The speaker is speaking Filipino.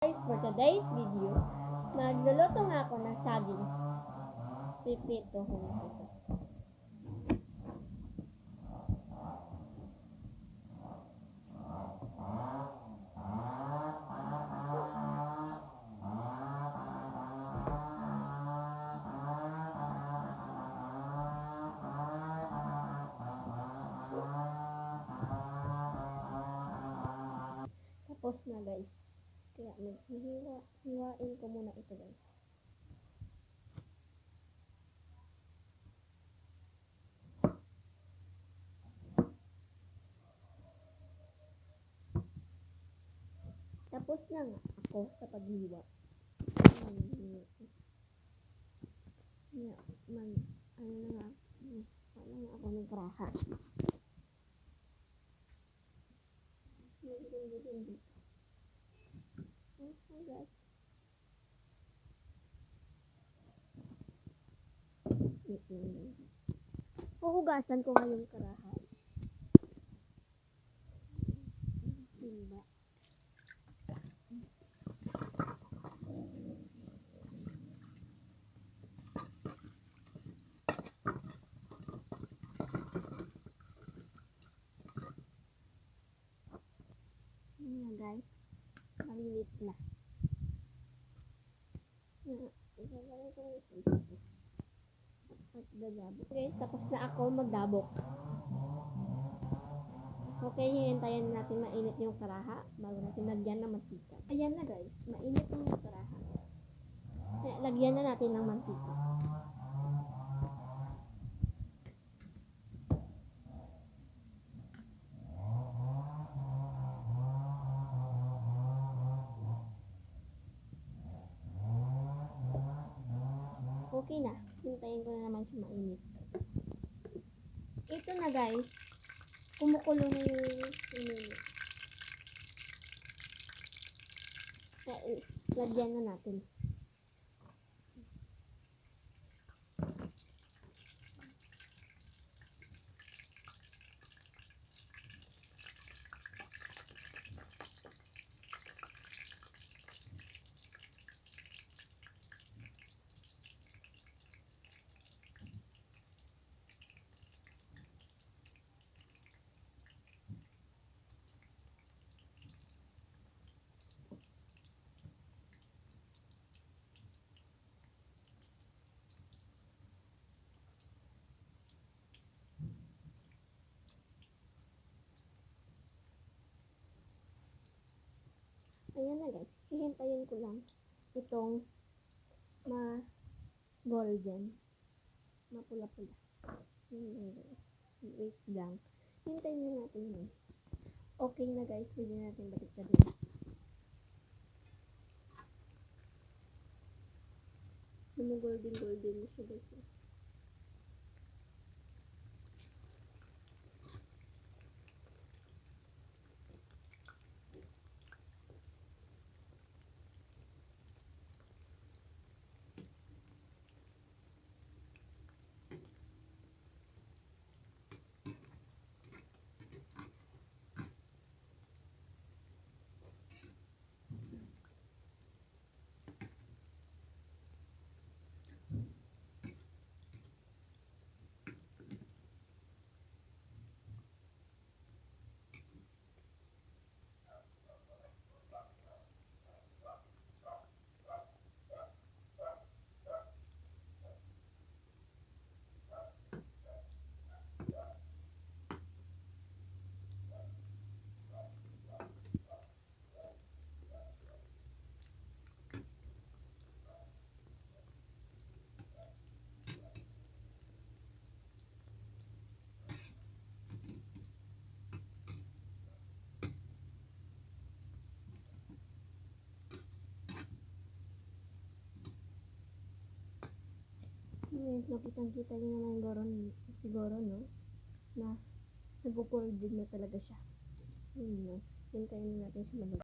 Guys, for today's video, magluluto nga ako ng saging. Pipituhin ko ito. Tapos na guys. Kaya hiwain ko muna ito guys. Tapos na nga ako sa paghiwa. Ano nga ako ng karaha. Oh guys. Huhugasan ko ngayong karaha. Simba. Ayan guys. Malinis na. Guys, tapos na ako magdabok. Okay, hihintayin natin mainit yung karaha bago natin lagyan ng mantika. Ayan na guys, mainit yung karaha. Lagyan na natin ng mantika. Okay na, hintayin ko na naman siya mainit. Ito na guys, kumukulo na yung init. Lagyan na natin. Ayan na guys, hihintayin ko lang itong ma-golden, mapula-pula. Wait lang. Hintayin na natin yun. Okay na guys, pwede natin balik-balik. Golden na siya guys. Nakitang-kita nyo naman siguro, no? Na nagpo-fold na talaga siya. Hintayin natin siya maluto.